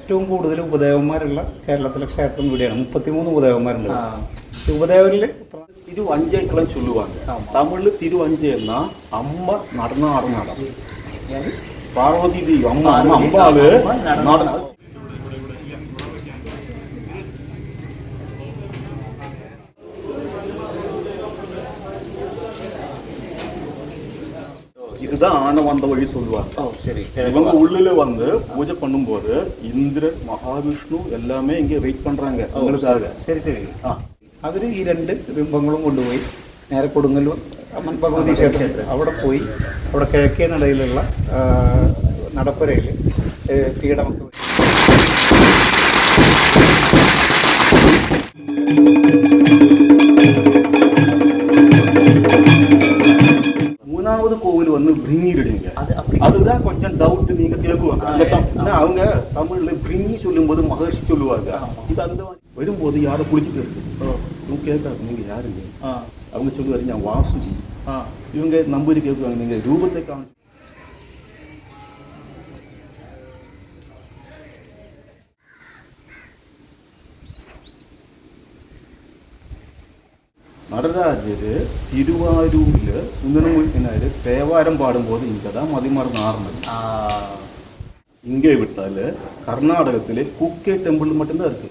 ഏറ്റവും കൂടുതൽ ഉപദേവന്മാരുള്ള കേരളത്തിലെ ക്ഷേത്രം ഇവിടെയാണ്. 33 ഉപദേവന്മാരുണ്ട്. ഉപദേവരിൽ തിരുവഞ്ചൈക്കളം ചൊല്ലുവാங்க. തമിഴിൽ തിരുവഞ്ചைன்னா അമ്മ നടന്ന ആറുനാടം. പാർവതി ദേവി അമ്മ അമ്പാള് നടന്ന இதுதான் ஆன வந்த வழி சொல்லுவாங்க. இவங்க உள்ளில வந்து பூஜை பண்ணும்போது இந்திரன் மகாவிஷ்ணு எல்லாமே இங்கே வெயிட் பண்றாங்க உங்களுக்காக. ശരി ശരി. അവർ ഈ 2 ബിംബങ്ങളും കൊണ്ടുപോയി നേരെ കൊടുങ്ങല്ലൂർ ഭഗവതി ക്ഷേത്രം അവിടെ പോയി അവിടെ കിഴക്കേ നടയിലുള്ള നടപ്പുരയിൽ പീഠമൊക്കെ மூணாவது கோவில் வந்து பிரிங்கிடுங்க. அதுதான் கொஞ்சம் டவுட் நீங்க கேட்குவாங்க. அவங்க தமிழ்ல பிரிங்கி சொல்லும் போது மகர்ஷி சொல்லுவாங்க. இது அந்த வரும்போது யாரை குளிச்சுட்டு இருக்கு கேட்காது நீங்க யாருங்க, அவங்க சொல்லுவாரு நான் வாசுகி. இவங்க நம்பர் கேட்குவாங்க நீங்க ரூபத்தை காமிச்சு. நடராஜர் திருவாரூரில் சுந்தரமூர்த்தினாரு தேவாரம் பாடும்போது இங்கே தான் மதிமரம் ஆரம்பம். இங்கே விட்டால் கர்நாடகத்தில் குக்கே டெம்பிள் மட்டும்தான் இருக்கு.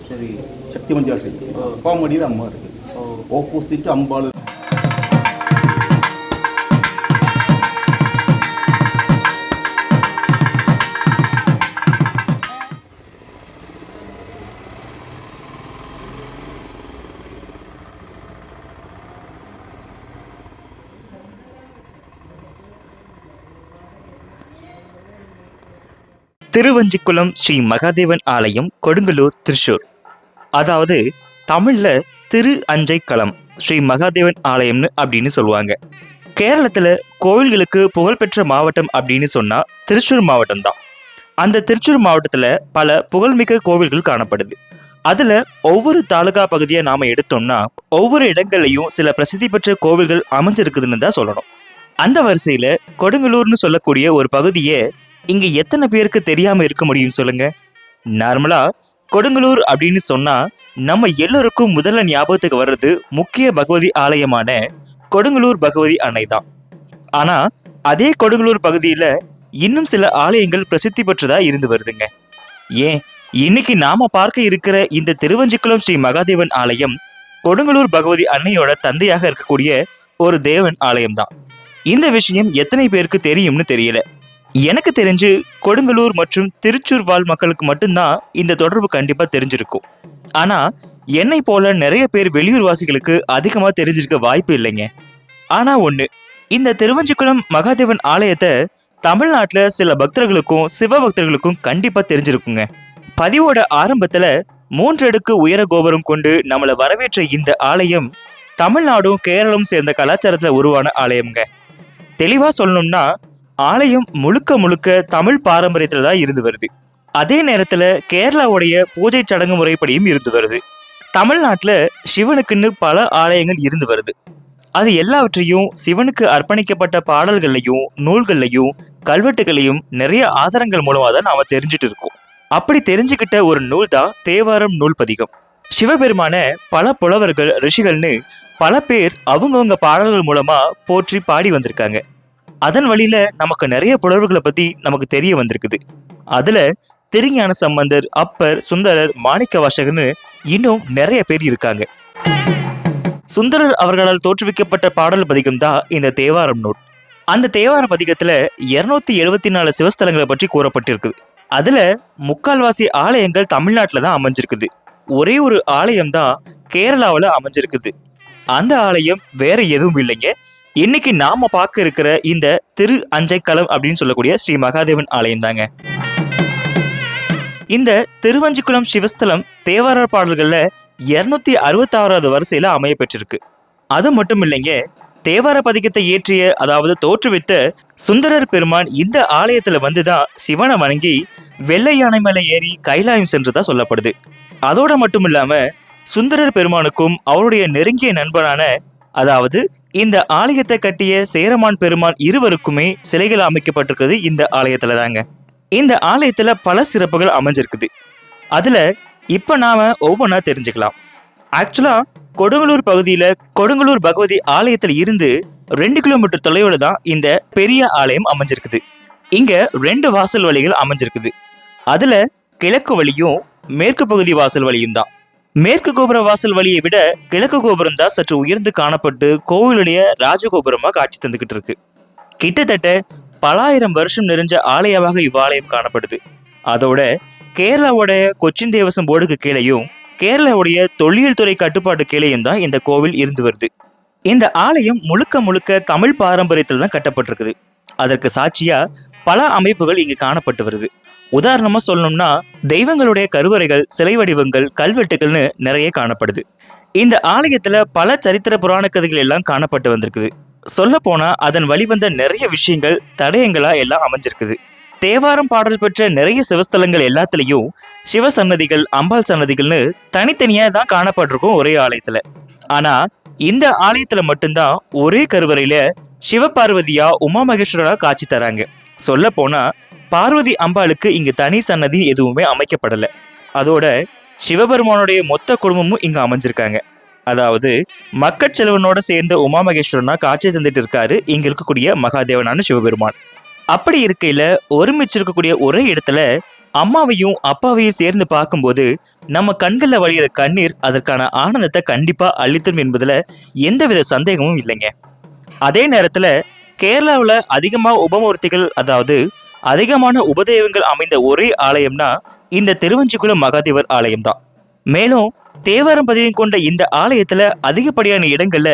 சரி. சக்தி மஞ்சாட்சி அப்பாமடியில் அம்மா இருக்கு. ஆப்போசிட் அம்பாள். திருவஞ்சிக்குளம் ஸ்ரீ மகாதேவன் ஆலயம், கொடுங்கலூர், திருச்சூர். அதாவது தமிழ்ல திரு அஞ்சைக்களம் ஸ்ரீ மகாதேவன் ஆலயம்னு அப்படின்னு சொல்லுவாங்க. கேரளத்துல கோவில்களுக்கு புகழ்பெற்ற மாவட்டம் அப்படின்னு சொன்னா திருச்சூர் மாவட்டம் தான். அந்த திருச்சூர் மாவட்டத்துல பல புகழ்மிக்க கோவில்கள் காணப்படுது. அதுல ஒவ்வொரு தாலுகா பகுதியை நாம எடுத்தோம்னா ஒவ்வொரு இடங்கள்லையும் சில பிரசித்தி பெற்ற கோவில்கள் அமைஞ்சிருக்குதுன்னு தான் சொல்லணும். அந்த வரிசையில கொடுங்கலூர்னு சொல்லக்கூடிய ஒரு பகுதியை இங்க எத்தனை பேருக்கு தெரியாம இருக்க முடியும் சொல்லுங்க? நார்மலா கொடுங்கலூர் அப்படின்னு சொன்னா நம்ம எல்லோருக்கும் முதல்ல ஞாபகத்துக்கு வர்றது முக்கிய பகவதி ஆலயமான கொடுங்கலூர் பகவதி அன்னை தான். ஆனா அதே கொடுங்கலூர் பகுதியில இன்னும் சில ஆலயங்கள் பிரசித்தி பெற்றதா இருந்து வருதுங்க. ஏன் இன்னைக்கு நாம பார்க்க இருக்கிற இந்த திருவஞ்சிக்குளம் ஸ்ரீ மகாதேவன் ஆலயம் கொடுங்கலூர் பகவதி அன்னையோட தந்தையாக இருக்கக்கூடிய ஒரு தேவன் ஆலயம் தான். இந்த விஷயம் எத்தனை பேருக்கு தெரியும்னு தெரியல. எனக்கு தெரிஞ்சு கொடுங்கலூர் மற்றும் திருச்சூர் வாழ் மக்களுக்கு மட்டும்தான் இந்த தொடர்பு கண்டிப்பா தெரிஞ்சிருக்கும். ஆனா என்னை போல நிறைய பேர் வெளியூர் வாசிகளுக்கு அதிகமா தெரிஞ்சிருக்க வாய்ப்பு இல்லைங்க. ஆனா ஒண்ணு, இந்த திருவஞ்சிக்குளம் மகாதேவன் ஆலயத்தை தமிழ்நாட்டுல சில பக்தர்களுக்கும் சிவ பக்தர்களுக்கும் கண்டிப்பா தெரிஞ்சிருக்குங்க. பதிவோட ஆரம்பத்துல 3 அடுக்கு உயர கோபுரம் கொண்டு நம்மளை வரவேற்ற இந்த ஆலயம் தமிழ்நாடும் கேரளம் சேர்ந்த கலாச்சாரத்துல உருவான ஆலயம்ங்க. தெளிவா சொல்லணும்னா ஆலயம் முழுக்க முழுக்க தமிழ் பாரம்பரியத்துல தான் இருந்து வருது. அதே நேரத்துல கேரளாவுடைய பூஜை சடங்கு முறைப்படியும் இருந்து வருது. தமிழ்நாட்டுல சிவனுக்குன்னு பல ஆலயங்கள் இருந்து வருது. அது எல்லாவற்றையும் சிவனுக்கு அர்ப்பணிக்கப்பட்ட பாடல்கள்லையும் நூல்கள்லையும் கல்வெட்டுகளையும் நிறைய ஆதாரங்கள் மூலமா தான் நாம தெரிஞ்சுட்டு இருக்கோம். அப்படி தெரிஞ்சுக்கிட்ட ஒரு நூல் தான் தேவாரம் நூல் பதிகம். சிவபெருமான பல புலவர்கள் ரிஷிகள்னு பல பேர் அவங்கவுங்க பாடல்கள் மூலமா போற்றி பாடி வந்திருக்காங்க. அதன் வழியில நமக்கு நிறைய புலவர்களை பத்தி நமக்கு தெரிய வந்திருக்குது. அதுல திருஞான சம்பந்தர், அப்பர், சுந்தரர், மாணிக்க வாசகர்னு இன்னும் நிறைய பேர் இருக்காங்க. சுந்தரர் அவர்களால் தோற்றுவிக்கப்பட்ட பாடல் பதிகம் தான் இந்த தேவாரம் நூல். அந்த தேவார பதிகத்துல 274 சிவஸ்தலங்களை பற்றி கூறப்பட்டிருக்குது. அதுல 3/4 ஆலயங்கள் தமிழ்நாட்டுல தான் அமைஞ்சிருக்குது. ஒரே ஒரு ஆலயம் தான் கேரளாவில் அமைஞ்சிருக்குது. அந்த ஆலயம் வேற எதுவும் இல்லைங்க, இன்னைக்கு நாம பார்க்க இருக்கிற இந்த திரு அஞ்சைக்களம் அப்படின்னு சொல்லக்கூடிய ஸ்ரீ மகாதேவன் ஆலயம் தாங்க. இந்த திருவஞ்சிக்குளம் சிவஸ்தலம் தேவார பாடல்கள்ல 266வது வரிசையில அமைய பெற்றிருக்கு. அது மட்டும் இல்லைங்க, தேவார பதிகத்தை இயற்றிய அதாவது தோற்றுவித்த சுந்தரர் பெருமான் இந்த ஆலயத்துல வந்துதான் சிவனை வணங்கி வெள்ளை யானை மேல ஏறி கைலாயம் சென்றதா சொல்லப்படுது. அதோட மட்டும் இல்லாம சுந்தரர் பெருமானுக்கும் அவருடைய நெருங்கிய நண்பனான அதாவது இந்த ஆலயத்தை கட்டிய சேரமான் பெருமான் இருவருக்குமே சிலைகள் அமைக்கப்பட்டிருக்கிறது இந்த ஆலயத்துல தாங்க. இந்த ஆலயத்துல பல சிறப்புகள் அமைஞ்சிருக்குது. அதுல இப்ப நாம ஒவ்வொன்றா தெரிஞ்சுக்கலாம். ஆக்சுவலா கொடுங்கலூர் பகுதியில கொடுங்கலூர் பகவதி ஆலயத்துல இருந்து 2 கிலோமீட்டர் தொலைவில் தான் இந்த பெரிய ஆலயம் அமைஞ்சிருக்குது. இங்க 2 வாசல் வழிகள் அமைஞ்சிருக்குது. அதுல கிழக்கு வழியும் மேற்கு பகுதி வாசல் வழியும் தான். மேற்கு கோபுர வாசல் வழியை விட கிழக்கு கோபுரம் தான் சற்று உயர்ந்து காணப்பட்டு கோவிலுடைய ராஜகோபுரமா காட்சி தந்துகிட்டு இருக்கு. கிட்டத்தட்ட பல ஆயிரம் வருஷம் நிறைஞ்ச ஆலயமாக இவ்வாலயம் காணப்படுது. அதோட கேரளாவோட கொச்சின் தேவசம் போர்டுக்கு கீழேயும் கேரளாவுடைய தொல்லியல் துறை கட்டுப்பாட்டு கீழேயும் தான் இந்த கோவில் இருந்து வருது. இந்த ஆலயம் முழுக்க முழுக்க தமிழ் பாரம்பரியத்தில் தான் கட்டப்பட்டிருக்குது. அதற்கு சாட்சியா பல அமைப்புகள் இங்கு காணப்பட்டு வருது. உதாரணமா சொல்லணும்னா தெய்வங்களுடைய கருவறைகள், சிலை வடிவங்கள், கல்வெட்டுகள்னு நிறைய காணப்படுது. இந்த ஆலயத்துல பல சரித்திர புராண கதைகள் எல்லாம் காணப்பட்டு வந்திருக்குது. சொல்ல போனா அதன் வழிவந்த நிறைய விஷயங்கள் தடயங்களா எல்லாம் அமைஞ்சிருக்குது. தேவாரம் பாடல் பெற்ற நிறைய சிவஸ்தலங்கள் எல்லாத்துலயும் சிவ சன்னதிகள், அம்பாள் சன்னதிகள்னு தனித்தனியா தான் காணப்பட்டிருக்கும் ஒரே ஆலயத்துல. ஆனா இந்த ஆலயத்துல மட்டும்தான் ஒரே கருவறையில சிவபார்வதியா உமா மகேஸ்வரரா காட்சி தராங்க. சொல்ல போனா பார்வதி அம்பாளுக்கு இங்கு தனி சன்னதி எதுவுமே அமைக்கப்படல. அதோட சிவபெருமானுடைய மொத்த குடும்பமும் இங்க அமைஞ்சிருக்காங்க. அதாவது மக்கட்செல்வனோட சேர்ந்த உமா மகேஸ்வரனா காட்சி தந்துட்டு இருக்காரு இங்க இருக்கக்கூடிய மகாதேவனான சிவபெருமான். அப்படி இருக்கையில ஒருமிச்சிருக்கக்கூடிய ஒரே இடத்துல அம்மாவையும் அப்பாவையும் சேர்ந்து பார்க்கும்போது நம்ம கண்கள்ல வழியிற கண்ணீர் அதற்கான ஆனந்தத்தை கண்டிப்பா அளித்தரும் என்பதுல எந்தவித சந்தேகமும் இல்லைங்க. அதே நேரத்துல கேரளாவில் அதிகமா உபமூர்த்திகள், அதாவது அதிகமான உபதெய்வங்கள் அமைந்த ஒரே ஆலயம்னா இந்த திருவஞ்சிக்குளம் மகாதேவர் ஆலயம் தான். மேலும் தேவாரம் பதியம் கொண்ட இந்த ஆலயத்துல அதிகப்படியான இடங்கள்ல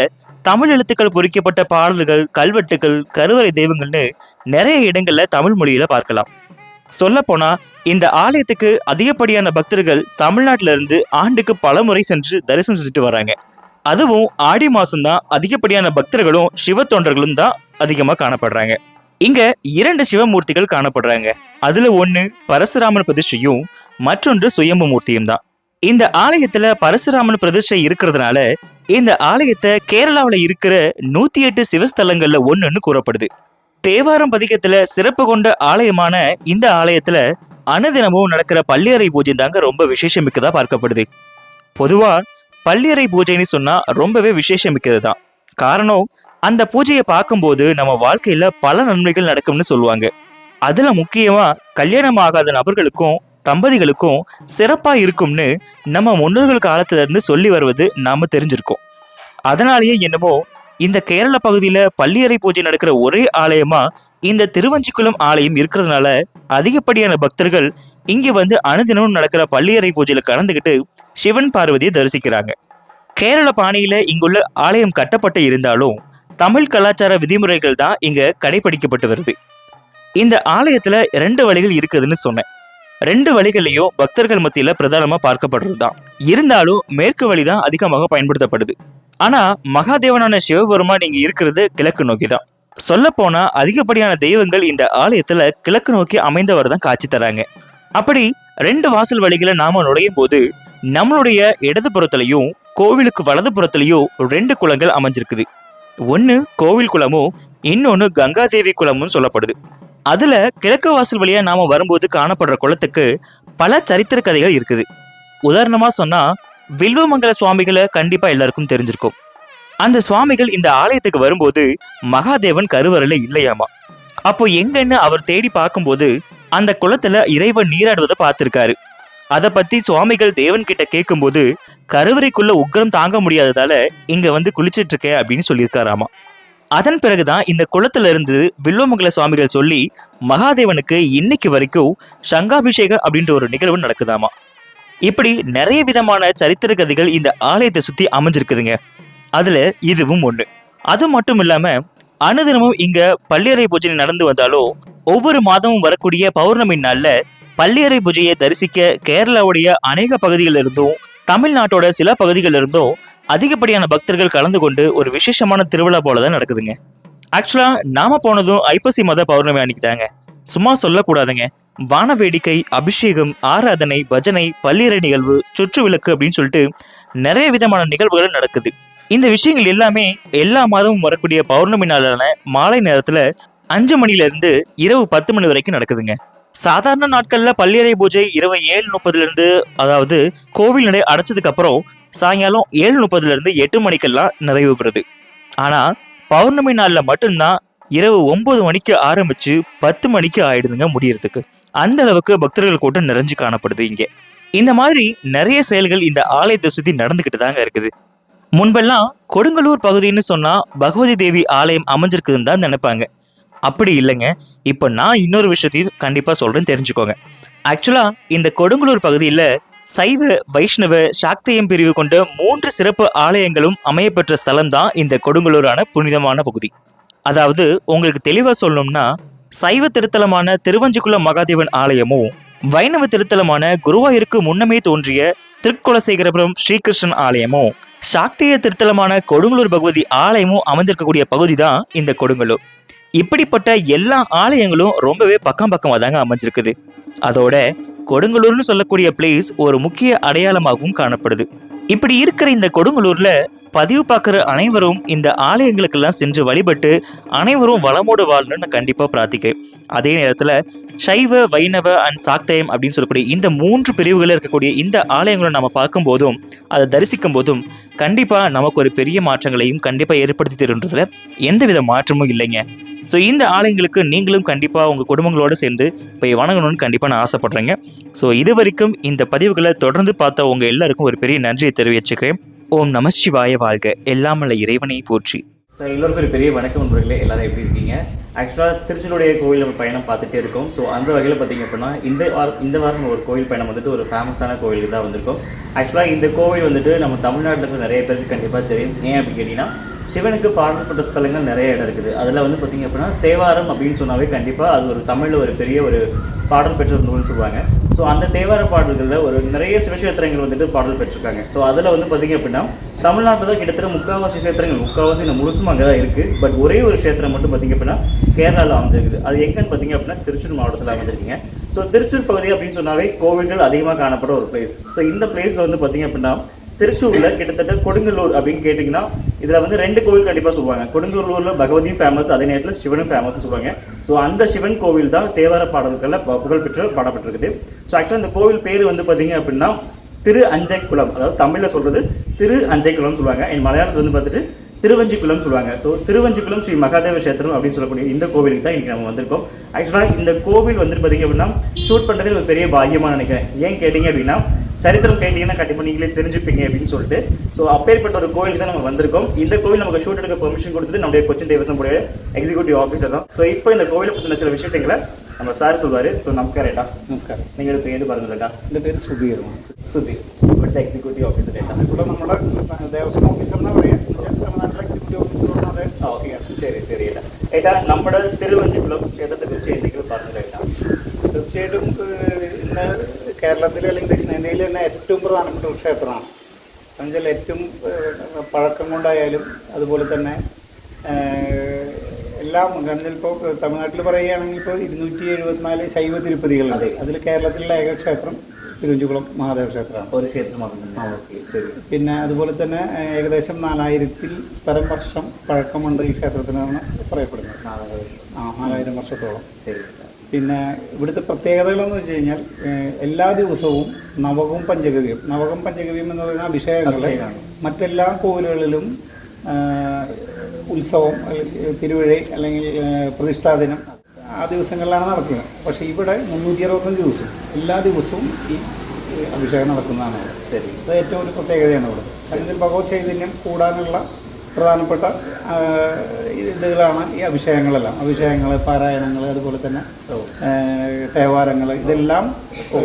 தமிழ் எழுத்துக்கள் பொறிக்கப்பட்ட பாடல்கள், கல்வெட்டுகள், கருவறை தெய்வங்கள்னு நிறைய இடங்கள்ல தமிழ் மொழியில பார்க்கலாம். சொல்ல போனா இந்த ஆலயத்துக்கு அதிகப்படியான பக்தர்கள் தமிழ்நாட்டில இருந்து ஆண்டுக்கு பல முறை சென்று தரிசனம் செஞ்சுட்டு வராங்க. அதுவும் ஆடி மாசம் தான் அதிகப்படியான பக்தர்களும் சிவ தொண்டர்களும் தான் அதிகமா காணப்படுறாங்க. இங்க 2 சிவமூர்த்திகள் காணப்படுறாங்க. அதுல ஒண்ணு பரசுராமன் பிரதிஷ்டையும் மற்றொன்று சுயம்பு மூர்த்தியும் தான். இந்த ஆலயத்துல பரசுராமன் பிரதிஷ்டை இருக்கிறதுனால இந்த ஆலயத்தை கேரளாவில் இருக்கிற 108 சிவஸ்தலங்கள்ல ஒண்ணுன்னு கூறப்படுது. தேவாரம் பதிகத்துல சிறப்பு கொண்ட ஆலயமான இந்த ஆலயத்துல அனுதினமும் நடக்கிற பள்ளியறை பூஜை தாங்க ரொம்ப விசேஷமிக்கதா பார்க்கப்படுது. பொதுவா பள்ளியறை பூஜைன்னு சொன்னா ரொம்பவே விசேஷமிக்கது தான். காரணம், அந்த பூஜையை பார்க்கும்போது நம்ம வாழ்க்கையில பல நன்மைகள் நடக்கும்னு சொல்லுவாங்க. அதுல முக்கியமா கல்யாணம் ஆகாத நபர்களுக்கும் தம்பதிகளுக்கும் சிறப்பா இருக்கும்னு நம்ம முன்னோர்கள் காலத்துல இருந்து சொல்லி வருவது நாம தெரிஞ்சிருக்கோம். அதனாலேயே என்னமோ இந்த கேரள பகுதியில பள்ளியறை பூஜை நடக்கிற ஒரே ஆலயமா இந்த திருவஞ்சிக்குளம் ஆலயம் இருக்கிறதுனால அதிகப்படியான பக்தர்கள் இங்க வந்து அனுதினமும் நடக்கிற பள்ளியறை பூஜையில கலந்துக்கிட்டு சிவன் பார்வதியை தரிசிக்கிறாங்க. கேரள பாணியில இங்குள்ள ஆலயம் கட்டப்பட்டு இருந்தாலும் தமிழ் கலாச்சார விதிமுறைகள் தான் இங்க கடைபிடிக்கப்பட்டு வருது. இந்த ஆலயத்துல 2 வழிகள் இருக்குதுன்னு சொன்னேன். 2 வழிகளையும் பக்தர்கள் மத்தியில பிரதானமா பார்க்கப்படுறது தான். இருந்தாலும் மேற்கு வழி தான் அதிகமாக பயன்படுத்தப்படுது. ஆனா மகாதேவனான சிவபெருமான் இங்க இருக்கிறது கிழக்கு நோக்கி தான். சொல்ல போனா அதிகப்படியான தெய்வங்கள் இந்த ஆலயத்துல கிழக்கு நோக்கி அமைந்தவர் தான் காட்சி தராங்க. அப்படி 2 வாசல் வழிகளை நாம நுழையும் போது நம்மளுடைய இடது புறத்திலையும் கோவிலுக்கு வலது புறத்திலையும் 2 குளங்கள் அமைஞ்சிருக்குது. ஒன்னு கோவில் குளமும் இன்னொன்னு கங்காதேவி குளமும் சொல்லப்படுது. அதுல கிழக்கு வாசல் வழியா நாம வரும்போது காணப்படுற குளத்துக்கு பல சரித்திர கதைகள் இருக்குது. உதாரணமா சொன்னா வில்வமங்கல சுவாமிகளை கண்டிப்பா எல்லாருக்கும் தெரிஞ்சிருக்கும். அந்த சுவாமிகள் இந்த ஆலயத்துக்கு வரும்போது மகாதேவன் கருவறையில இல்லையாமா. அப்போ எங்கன்னு அவர் தேடி பார்க்கும்போது அந்த குளத்துல இறைவன் நீராடுவதை பார்த்திருக்காரு. அதை பத்தி சுவாமிகள் தேவன் கிட்ட கேட்கும்போது கருவறைக்குள்ள உக்கிரம் தாங்க முடியாததால இங்க வந்து குளிச்சிட்டு இருக்கேன் அப்படின்னு சொல்லியிருக்காராமா. அதன் பிறகுதான் இந்த குளத்துல இருந்து வில்வமங்கல சுவாமிகள் சொல்லி மகாதேவனுக்கு இன்னைக்கு வரைக்கும் சங்காபிஷேகம் அப்படின்ற ஒரு நிகழ்வு நடக்குதாமா. இப்படி நிறைய விதமான சரித்திர கதைகள் இந்த ஆலயத்தை சுத்தி அமைஞ்சிருக்குதுங்க. அதுல இதுவும் ஒண்ணு. அது மட்டும் இல்லாம அனுதினமும் இங்க பள்ளியறை பூஜை நடந்து வந்தாலும் ஒவ்வொரு மாதமும் வரக்கூடிய பௌர்ணமி நாள்ல பள்ளியறை பூஜையை தரிசிக்க கேரளாவுடைய அநேக பகுதிகளில் இருந்தும் தமிழ்நாட்டோட சில பகுதிகளில் இருந்தும் அதிகப்படியான பக்தர்கள் கலந்து கொண்டு ஒரு விசேஷமான திருவிழா போலதான் நடக்குதுங்க. ஆக்சுவலா நாம போனதும் ஐப்பசி மத பௌர்ணமி அன்னைக்கு தாங்க. சும்மா சொல்லக்கூடாதுங்க. வான வேடிக்கை, அபிஷேகம், ஆராதனை, பஜனை, பள்ளியறை நிகழ்வு, சுற்று விளக்கு அப்படின்னு சொல்லிட்டு நிறைய விதமான நிகழ்வுகள் நடக்குது. இந்த விஷயங்கள் எல்லாமே எல்லா மாதமும் வரக்கூடிய பௌர்ணமி நாளான மாலை நேரத்துல 5 மணில இருந்து இரவு 10 மணி வரைக்கும் நடக்குதுங்க. சாதாரண நாட்களில் பள்ளியறை பூஜை இரவு 7:30 அதாவது கோவில் நடை அடைச்சதுக்கு அப்புறம் சாயங்காலம் 7:30 8 மணிக்கெல்லாம் நிறைவு பெறுது. ஆனால் பௌர்ணமி நாளில் மட்டும்தான் இரவு 9 மணிக்கு ஆரம்பித்து 10 மணிக்கு ஆயிடுதுங்க முடியறதுக்கு. அந்த அளவுக்கு பக்தர்கள் கூட்டம் நிறைஞ்சு காணப்படுது இங்கே. இந்த மாதிரி நிறைய செயல்கள் இந்த ஆலயத்தை சுற்றி நடந்துக்கிட்டு தாங்க இருக்குது. முன்பெல்லாம் கொடுங்கலூர் பகுதின்னு சொன்னால் பகவதி தேவி ஆலயம் அமைஞ்சிருக்குதுன்னு தான் நினைப்பாங்க. அப்படி இல்லைங்க. இப்போ நான் இன்னொரு விஷயத்தையும் கண்டிப்பாக சொல்கிறேன், தெரிஞ்சுக்கோங்க. ஆக்சுவலாக இந்த கொடுங்கலூர் பகுதியில் சைவ, வைஷ்ணவ, சாக்தேயம் பிரிவு கொண்ட 3 சிறப்பு ஆலயங்களும் அமையப்பெற்ற ஸ்தலம் தான் இந்த கொடுங்கலூரான புனிதமான பகுதி. அதாவது உங்களுக்கு தெளிவாக சொல்லணும்னா, சைவ திருத்தலமான திருவஞ்சிக்குளம் மகாதேவன் ஆலயமும், வைணவ திருத்தலமான குருவாயூருக்கு முன்னமே தோன்றிய திருக்குலசேகரபுரம் ஸ்ரீகிருஷ்ணன் ஆலயமும், சாக்தேய திருத்தலமான கொடுங்கலூர் பகவதி ஆலயமும் அமைஞ்சிருக்கக்கூடிய பகுதி தான் இந்த கொடுங்கலூர். இப்படிப்பட்ட எல்லா ஆலயங்களும் ரொம்பவே பக்கம் பக்கமாக தாங்க அமைஞ்சிருக்குது. அதோட கொடுங்கலூர்னு சொல்லக்கூடிய பிளேஸ் ஒரு முக்கிய அடையாளமாகவும் காணப்படுது. இப்படி இருக்கிற இந்த கொடுங்கலூர்ல பதிவு பார்க்குற அனைவரும் இந்த ஆலயங்களுக்கெல்லாம் சென்று வழிபட்டு அனைவரும் வளமோடு வாழணும்னு நான் கண்டிப்பாக பிரார்த்திக்கிறேன். அதே நேரத்தில் சைவ, வைணவ அண்ட் சாக்தேயம் அப்படின்னு சொல்லக்கூடிய இந்த 3 பிரிவுகளில் இருக்கக்கூடிய இந்த ஆலயங்களை நம்ம பார்க்கும்போதும் அதை தரிசிக்கும் போதும் கண்டிப்பாக நமக்கு ஒரு பெரிய மாற்றங்களையும் கண்டிப்பாக ஏற்படுத்தி தருன்றதுல எந்தவித மாற்றமும் இல்லைங்க. ஸோ இந்த ஆலயங்களுக்கு நீங்களும் கண்டிப்பாக உங்கள் குடும்பங்களோடு சேர்ந்து போய் வணங்கணும்னு கண்டிப்பாக நான் ஆசைப்பட்றேங்க. ஸோ இது வரைக்கும் இந்த பதிவுகளை தொடர்ந்து பார்த்த உங்கள் எல்லாருக்கும் ஒரு பெரிய நன்றியை தெரிவிச்சுக்கிறேன். ஓம் நம சிவாய வாழ்க, எல்லாமல்ல இறைவனை போற்றி. ஸோ எல்லோருக்கும் ஒரு பெரிய வணக்கம் நண்பர்களே, எல்லாரும் எப்படி இருக்கீங்க? ஆக்சுவலாக திருச்செந்தூருடைய கோயில் நம்ம பயணம் பார்த்துட்டே இருக்கோம். ஸோ அந்த வகையில் பார்த்திங்க அப்படின்னா இந்த வாரம் ஒரு கோயில் பயணம் வந்துட்டு ஒரு ஃபேமஸான கோயிலுக்கு தான் வந்திருக்கோம். ஆக்சுவலாக இந்த கோவில் வந்துட்டு நம்ம தமிழ்நாட்டில் இருக்க நிறைய பேருக்கு கண்டிப்பாக தெரியும். ஏன் அப்படின்னு கேட்டிங்கன்னா, சிவனுக்கு பாடல்பட்ட ஸ்தலங்கள் நிறைய இடம் இருக்குது. அதில் வந்து பார்த்திங்க அப்படின்னா தேவாரம் அப்படின்னு சொன்னாவே கண்டிப்பாக அது ஒரு தமிழில் ஒரு பெரிய ஒரு பாடல் பெற்ற நூல்னு சொல்லுவாங்க. ஸோ அந்த தேவார பாடல்களில் ஒரு நிறைய சிவக்ஷேத்திரங்கள் வந்துட்டு பாடல் பெற்றிருக்காங்க. ஸோ அதில் வந்து பார்த்திங்க அப்படின்னா தமிழ்நாட்டில் தான் கிட்டத்தட்ட 3/4 க்ஷேத்திரங்கள், 3/4 இந்த முழுசும் அங்கே தான் இருக்குது. பட் ஒரே ஒரு க்ஷேத்திரம் மட்டும் பார்த்திங்க அப்படின்னா கேரளாவில் அமைஞ்சிருக்குது. அது எங்கன்னு பார்த்திங்க அப்படின்னா திருச்சூர் மாவட்டத்தில் அமைஞ்சிருக்கீங்க. ஸோ திருச்சூர் பகுதி அப்படின்னு சொன்னாவே கோவில்கள் அதிகமாக காணப்பட ஒரு பிளேஸ். ஸோ இந்த பிளேஸில் வந்து பார்த்திங்க அப்படின்னா திருச்சூரில் கிட்டத்தட்ட கொடுங்கலூர் அப்படின்னு கேட்டிங்கன்னா இதில் வந்து 2 கோவில் கண்டிப்பாக சொல்லுவாங்க. கொடுங்கலூரில் பகவதியும் ஃபேமஸ், அதே நேரத்தில் சிவனும் ஃபேமஸ் சொல்லுவாங்க. ஸோ அந்த சிவன் கோவில் தான் தேவார பாடல்களில் புகழ்பெற்று பாடப்பட்டிருக்குது. ஸோ ஆக்சுவலாக இந்த கோவில் பேர் வந்து பார்த்தீங்க அப்படின்னா திரு அஞ்சை குளம், அதாவது தமிழில் சொல்கிறது திரு அஞ்சை குளம்னு சொல்லுவாங்க. என் மலையாளத்தில் வந்து பார்த்துட்டு திருவஞ்சிக்குளம் சொல்லுவாங்க. ஸோ திருவஞ்சிக்குளம் ஸ்ரீ மகாதேவ கஷேத்திரம் அப்படின்னு சொல்லக்கூடிய இந்த கோவிலுக்கு தான் இன்றைக்கி நம்ம வந்திருக்கோம். ஆக்சுவலாக இந்த கோவில் வந்துட்டு பார்த்திங்க அப்படின்னா ஷூட் பண்ணுறதுன்னு ஒரு பெரிய பாக்கியமாக நினைக்கிறேன். ஏன் கேட்டிங்க அப்படின்னா, சரித்திரம் கேட்டிங்கன்னா கண்டிப்பாக நீங்களே தெரிஞ்சுப்பீங்க அப்படின்னு சொல்லிட்டு. ஸோ அப்பேற்பட்ட ஒரு கோயிலுக்கு தான் நம்ம வந்திருக்கோம். இந்த கோவில் நமக்கு ஷூட் எடுக்க பெர்மிஷன் கொடுத்தது நம்முடைய கொச்சின் தேவசம் எக்ஸிக்யூட்டிவ் ஆஃபீஸர் தான். ஸோ இப்போ இந்த கோவிலை பற்றின சில விசேஷங்களை நம்ம சார் சொல்வார். ஸோ நமஸ்காரம் ஏட்டா. നമസ്കാരം. നിങ്ങളുടെ പേര് പറഞ്ഞിട്ടാ? എൻ്റെ പേര് സുധീർമാണ്. സുധീർ, ഇവിടുത്തെ എക്സിക്യൂട്ടീവ് ഓഫീസർ ഏട്ടാ. ഇവിടെ നമ്മുടെ ദേവസ്വം ഓഫീസർ എന്നാ പറയാ, തമിഴ്നാട്ടിലെ എക്സിക്യൂട്ടീവ് ഓഫീസർ. അതെ, ഓക്കെയാണ്. ശരി ശരി ഏട്ടാ. ഏട്ടാ, നമ്മുടെ തിരുവഞ്ചിക്കുളം ക്ഷേത്രത്തെ കുറിച്ച് എന്തെങ്കിലും പറഞ്ഞു ഏട്ടാ? തീർച്ചയായിട്ടും ഇന്ന് കേരളത്തിലെ അല്ലെങ്കിൽ ദക്ഷിണേന്ത്യയിൽ തന്നെ ഏറ്റവും പ്രധാനപ്പെട്ട ഒരു ക്ഷേത്രമാണ്. എന്നുവെച്ചാൽ ഏറ്റവും പഴക്കം കൊണ്ടായാലും അതുപോലെ തന്നെ എല്ലാം, കാരണം ഇപ്പോൾ തമിഴ്നാട്ടിൽ പറയുകയാണെങ്കിൽ ഇപ്പോൾ 274 ശൈവ തിരുപ്പതികളുണ്ട്. അതിൽ കേരളത്തിലുള്ള ഏക ക്ഷേത്രം തിരുവഞ്ചിക്കുളം മഹാദേവ ക്ഷേത്രമാണ്. ഒരു ക്ഷേത്രമാണ്. ശരി. പിന്നെ അതുപോലെ തന്നെ ഏകദേശം 4000-ൽ പരം വർഷം പഴക്കമുണ്ട് ഈ ക്ഷേത്രത്തിനാണ് പറയപ്പെടുന്നത്. 4000 വർഷത്തോളം. ശരി. പിന്നെ ഇവിടുത്തെ പ്രത്യേകതകളെന്ന് വെച്ച് കഴിഞ്ഞാൽ എല്ലാ ദിവസവും നവകം പഞ്ചഗവ്യം എന്ന് പറയുന്ന അഭിഷേകങ്ങൾ മറ്റെല്ലാ കോവിലുകളിലും ഉത്സവം, തിരുവിഴി അല്ലെങ്കിൽ പ്രതിഷ്ഠാദിനം ആ ദിവസങ്ങളിലാണ് നടക്കുന്നത്. പക്ഷേ ഇവിടെ 365 ദിവസം എല്ലാ ദിവസവും ഈ അഭിഷേകം നടക്കുന്നതാണ്. ശരി. അത് ഏറ്റവും ഒരു പ്രത്യേകതയാണ് ഇവിടെ. അല്ലെങ്കിൽ ഭഗവത് ചൈതന്യം കൂടാനുള്ള പ്രധാനപ്പെട്ട ഇതുകളാണ് ഈ അഭിഷേകങ്ങളെല്ലാം. അഭിഷേകങ്ങൾ, പാരായണങ്ങൾ, അതുപോലെ തന്നെ തേവാരങ്ങൾ, ഇതെല്ലാം.